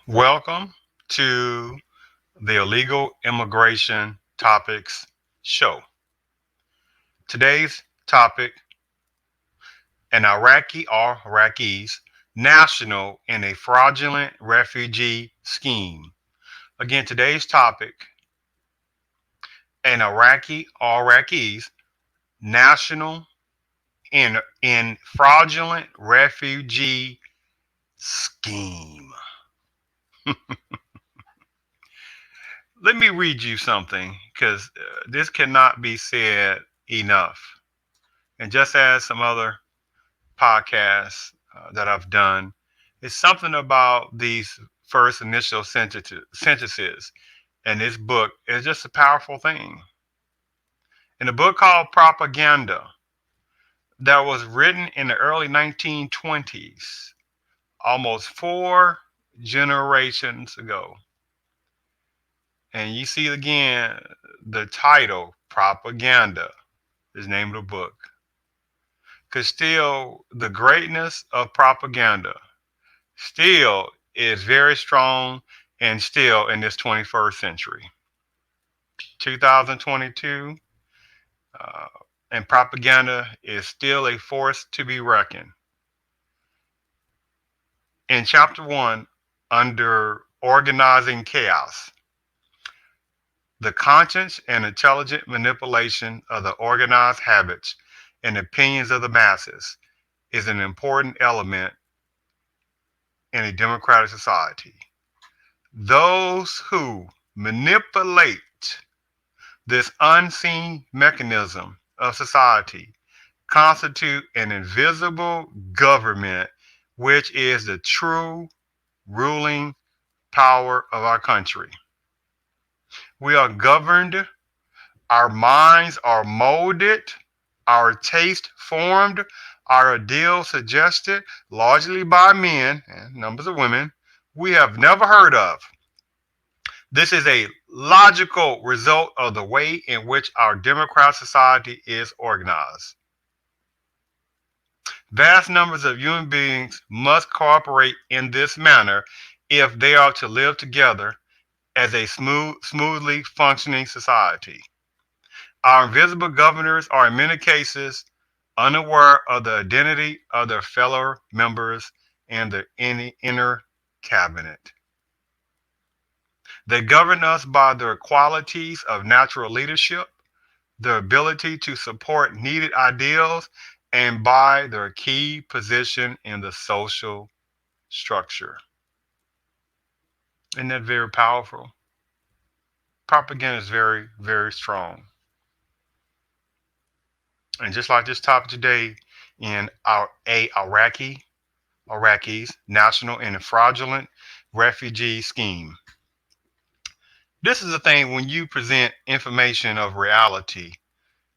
Welcome to the Illegal Immigration Topics Show. Today's topic: an Iraqi or Iraqis national in a fraudulent refugee scheme. Again, today's topic: an Iraqi or Iraqis national in fraudulent refugee scheme. Let me read you something because this cannot be said enough. And just as some other podcasts that I've done, it's something about these first initial sentences in this book is just a powerful thing. In a book called Propaganda that was written in the early 1920s, almost 4 generations ago. And you see again the title, Propaganda, is the name of the book. Because still the greatness of propaganda still is very strong and still in this 21st century. 2022, and propaganda is still a force to be reckoned. In chapter 1, under Organizing Chaos, the conscious and intelligent manipulation of the organized habits and opinions of the masses is an important element in a democratic society. Those who manipulate this unseen mechanism of society constitute an invisible government, which is the true ruling power of our country. We are governed, our minds are molded, our taste formed, our ideals suggested largely by men and numbers of women we have never heard of. This is a logical result of the way in which our democratic society is organized. Vast numbers of human beings must cooperate in this manner if they are to live together as a smoothly functioning society. Our invisible governors are in many cases unaware of the identity of their fellow members and the inner cabinet. They govern us by their qualities of natural leadership, their ability to support needed ideals, and by their key position in the social structure. Isn't that very powerful? Propaganda is very, very strong. And just like this topic today, in Iraqis national in a fraudulent refugee scheme. This is the thing when you present information of reality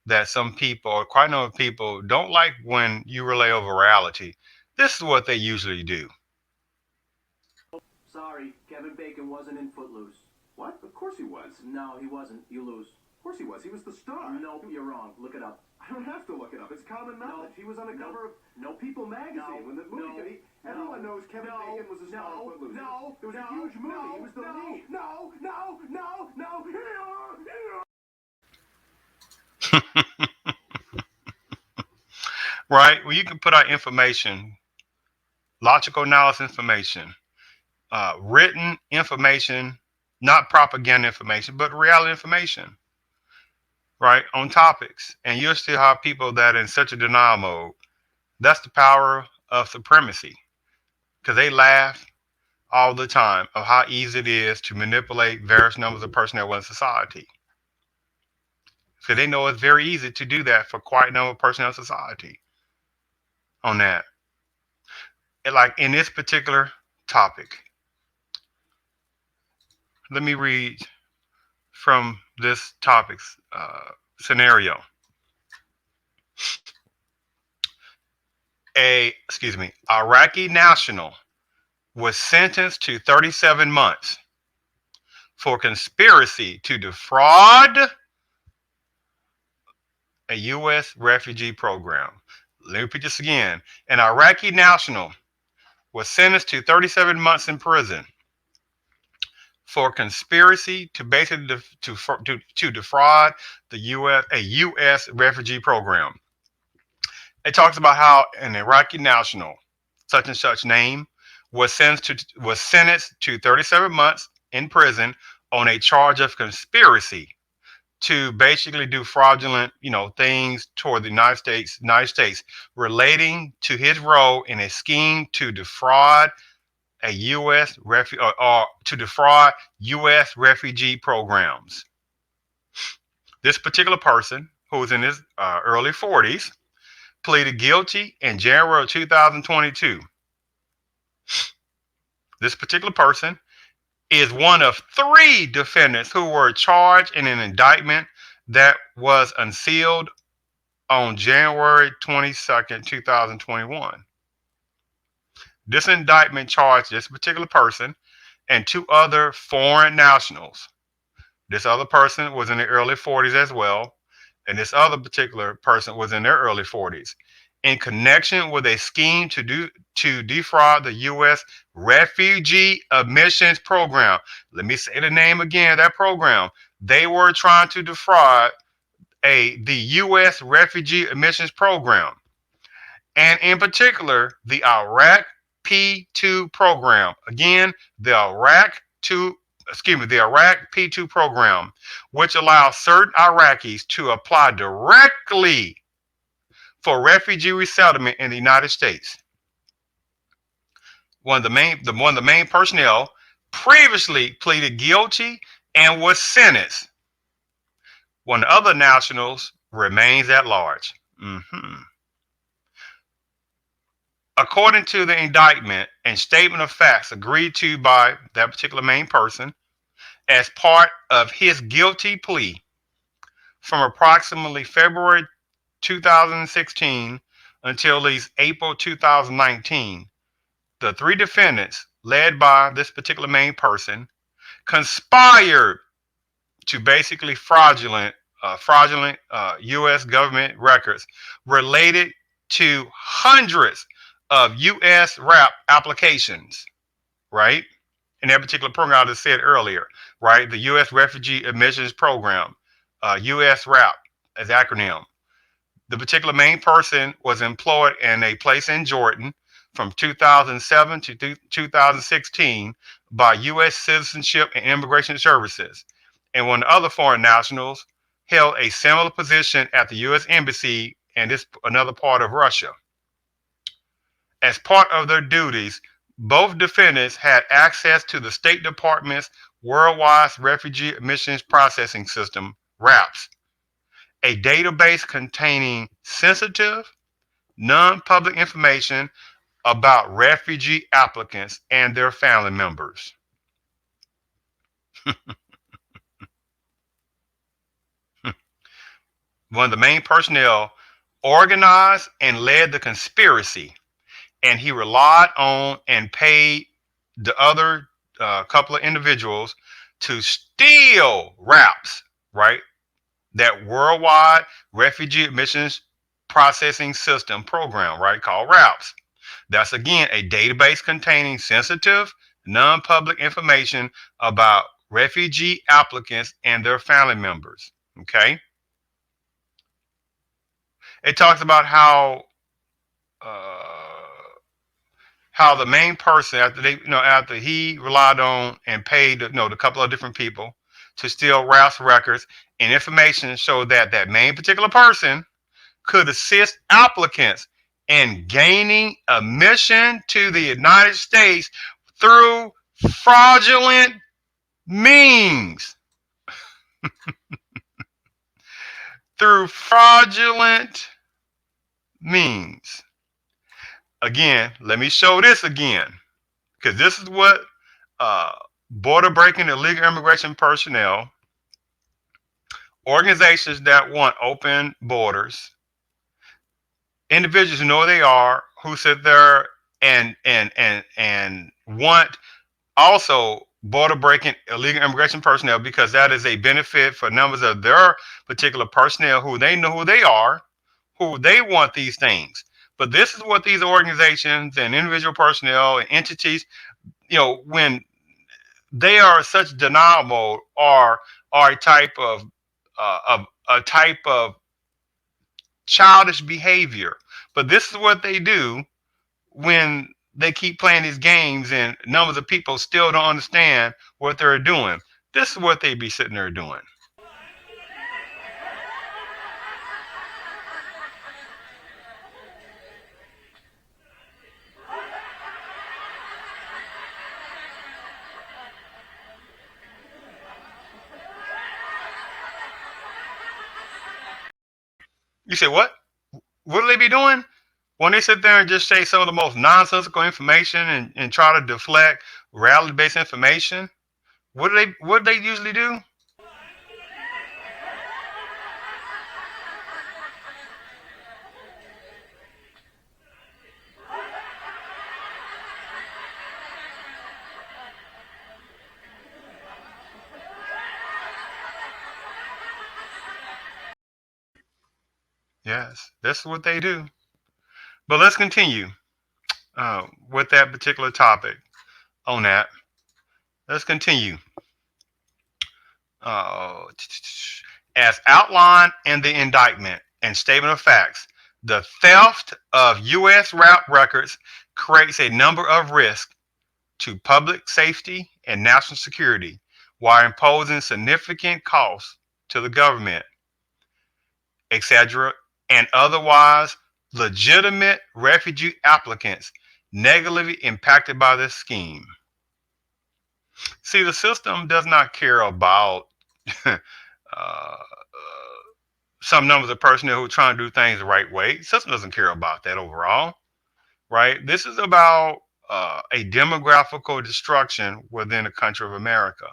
that some people, or quite a number of people, don't like when you relay over reality. This is what they usually do. Sorry, Kevin Bacon wasn't in Footloose. What? Of course he was. No, he wasn't. You lose. Of course he was. He was the star. Nope, you're wrong. Look it up. I don't have to look it up. It's common knowledge. He was on the cover of People magazine when the movie. Everyone knows Kevin Bacon was the star of Footloose. It was a huge movie. He was the lead. No. Right? Well, you can put out information, logical analysis information, written information, not propaganda information, but reality information, right, on topics. And you'll still have people that are in such a denial mode. That's the power of supremacy, because they laugh all the time of how easy it is to manipulate various numbers of personnel in society. So they know it's very easy to do that for quite a number of personnel in society on that. And like in this particular topic, let me read from this topic's scenario. Iraqi national was sentenced to 37 months for conspiracy to defraud a U.S. refugee program. Let me repeat this again. An Iraqi national was sentenced to 37 months in prison for conspiracy to basically to defraud the U.S. refugee program. It talks about how an Iraqi national, such and such name, was sentenced to 37 months in prison on a charge of conspiracy to basically do fraudulent, things toward the United States relating to his role in a scheme to defraud a U.S. or to defraud U.S. refugee programs. This particular person, who was in his early 40s, pleaded guilty in January of 2022. This particular person is one of three defendants who were charged in an indictment that was unsealed on January 22nd, 2021. This indictment charged this particular person and two other foreign nationals. This other person was in the early 40s as well, and this other particular person was in their early 40s, in connection with a scheme to defraud the U.S. Refugee Admissions Program. Let me say the name again, that program. They were trying to defraud the U.S. Refugee Admissions Program, and in particular, the Iraq P2 program. Again, the Iraq P2 program, which allows certain Iraqis to apply directly for refugee resettlement in the United States. One of the main personnel previously pleaded guilty and was sentenced. One of the other nationals remains at large. According to the indictment and statement of facts agreed to by that particular main person, as part of his guilty plea from approximately February 2016 until at least April 2019, the three defendants, led by this particular main person, conspired to basically fraudulent U.S. government records related to hundreds of U.S. RAP applications, right? In that particular program I just said earlier, right? The U.S. Refugee Admissions Program, U.S. RAP as acronym. The particular main person was employed in a place in Jordan from 2007 to 2016 by U.S. Citizenship and Immigration Services, and one of the other foreign nationals held a similar position at the U.S. Embassy in this another part of Russia. As part of their duties, both defendants had access to the State Department's Worldwide Refugee Admissions Processing System, RAPS, a database containing sensitive, non-public information about refugee applicants and their family members. One of the main personnel organized and led the conspiracy, and he relied on and paid the other couple of individuals to steal RAPS, right? That Worldwide Refugee Admissions Processing System program, right? Called RAPS. That's again a database containing sensitive, non-public information about refugee applicants and their family members. Okay. It talks about how the main person, after he relied on and paid the couple of different people to steal RAPS records, and information showed that that main particular person could assist applicants in gaining admission to the United States through fraudulent means. Through fraudulent means. Again, let me show this again, because this is what border breaking illegal immigration personnel, organizations that want open borders, individuals who know who they are, who sit there and want also border breaking illegal immigration personnel because that is a benefit for numbers of their particular personnel who they know who they are, who they want these things. But this is what these organizations and individual personnel and entities, when they are such denial mode, are a type of childish behavior. But this is what they do when they keep playing these games and numbers of people still don't understand what they're doing. This is what they be sitting there doing. You say what? What do they be doing? When they sit there and just say some of the most nonsensical information and try to deflect reality based information, what do they usually do? Yes, that's what they do. But let's continue with that particular topic on that. Let's continue. Uh, as outlined in the indictment and statement of facts, the theft of U.S. route records creates a number of risks to public safety and national security while imposing significant costs to the government, etc., and otherwise legitimate refugee applicants negatively impacted by this scheme. See, the system does not care about uh, some numbers of personnel who are trying to do things the right way. The system doesn't care about that overall, right? This is about a demographical destruction within the country of America.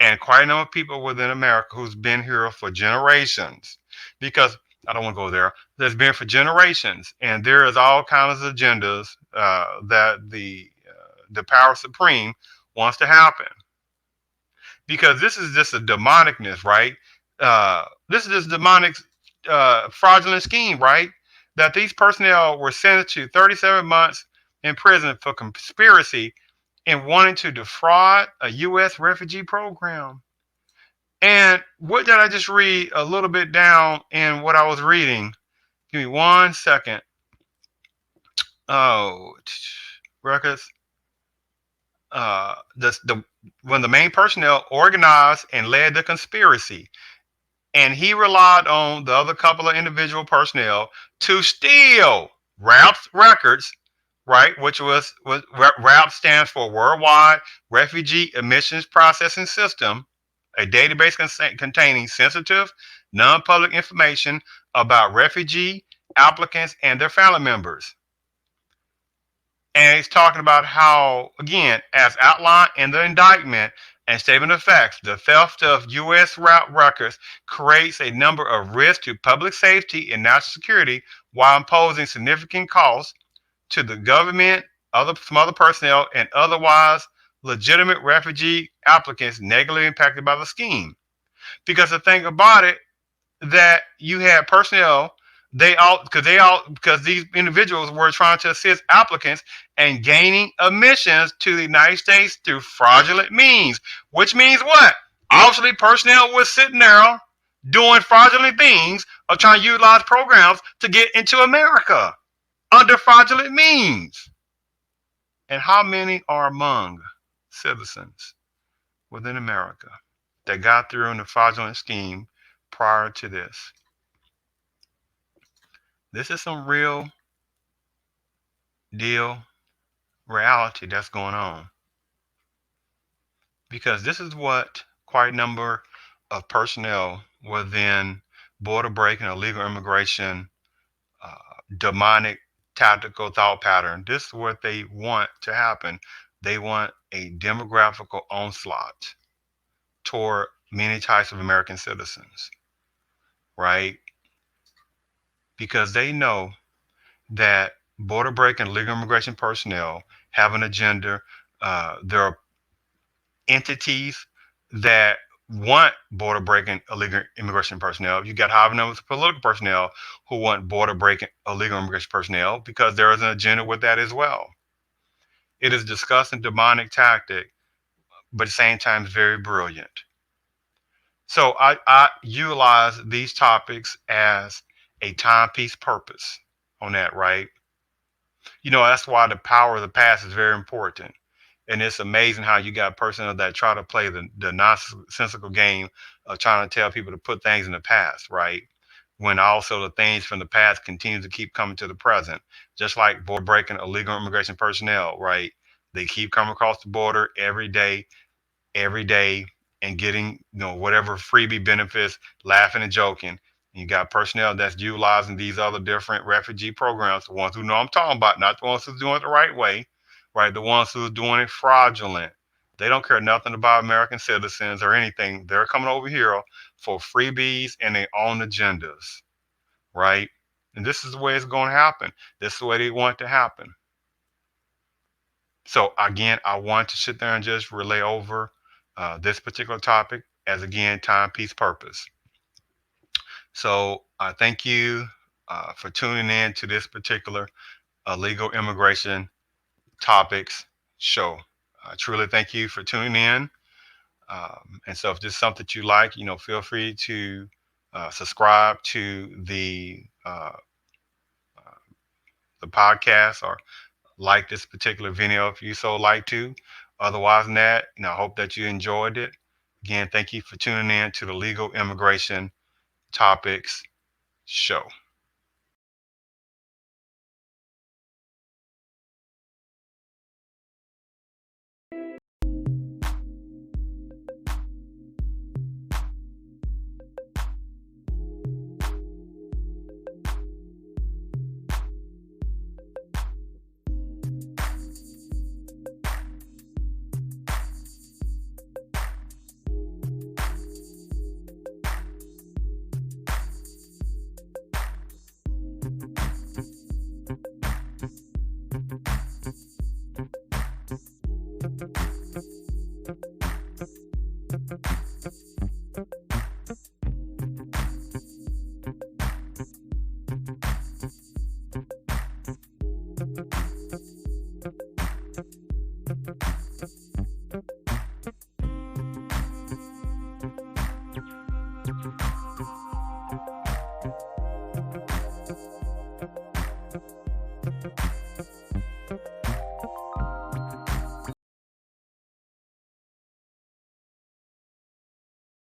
And quite a number of people within America who's been here for generations. Because I don't want to go there. There's been for generations, and there is all kinds of agendas that the power supreme wants to happen. Because this is just a demonicness, right? This is just demonic, fraudulent scheme, right? That these personnel were sentenced to 37 months in prison for conspiracy and wanting to defraud a U.S. refugee program. And what did I just read a little bit down in what I was reading? Give me 1 second. Oh, records. The when the main personnel organized and led the conspiracy, and he relied on the other couple of individual personnel to steal RAP's records, right? Which was RAP stands for Worldwide Refugee Admissions Processing System, a database containing sensitive, non-public information about refugee applicants and their family members. And he's talking about how, again, as outlined in the indictment and statement of facts, the theft of U.S. route records creates a number of risks to public safety and national security while imposing significant costs to the government, some other personnel, and otherwise legitimate refugee applicants negatively impacted by the scheme. Because the thing about it, that you had personnel, because these individuals were trying to assist applicants and gaining admissions to the United States through fraudulent means, which means what? Obviously, personnel was sitting there doing fraudulent things of trying to utilize programs to get into America under fraudulent means. And how many are among citizens within America that got through in the fraudulent scheme prior to this? This is some real deal reality that's going on, because this is what quite a number of personnel within border breaking, illegal immigration, uh, demonic tactical thought pattern, this is what they want to happen. They want a demographical onslaught toward many types of American citizens, right? Because they know that border breaking, illegal immigration personnel have an agenda. They're entities that want border breaking illegal immigration personnel. You got high numbers of political personnel who want border breaking illegal immigration personnel because there is an agenda with that as well. It is a disgusting demonic tactic, but at the same time it's very brilliant. So I utilize these topics as a timepiece purpose on that, right? That's why the power of the past is very important. And it's amazing how you got personnel that try to play the nonsensical game of trying to tell people to put things in the past, right? When also the things from the past continue to keep coming to the present, just like border breaking illegal immigration personnel, right? They keep coming across the border every day and getting whatever freebie benefits, laughing and joking. You got personnel that's utilizing these other different refugee programs, the ones who know I'm talking about, not the ones who's doing it the right way, right? The ones who are doing it fraudulent. They don't care nothing about American citizens or anything. They're coming over here for freebies and their own agendas, right? And this is the way it's going to happen. This is the way they want it to happen. So again, I want to sit there and just relay over this particular topic as, again, timepiece purpose. So I thank you for tuning in to this particular legal immigration topics show. I truly thank you for tuning in. And so if this is something that you like, feel free to subscribe to the podcast, or like this particular video if you so like to. Otherwise than that, I hope that you enjoyed it. Again, thank you for tuning in to the Legal Immigration Topics Show.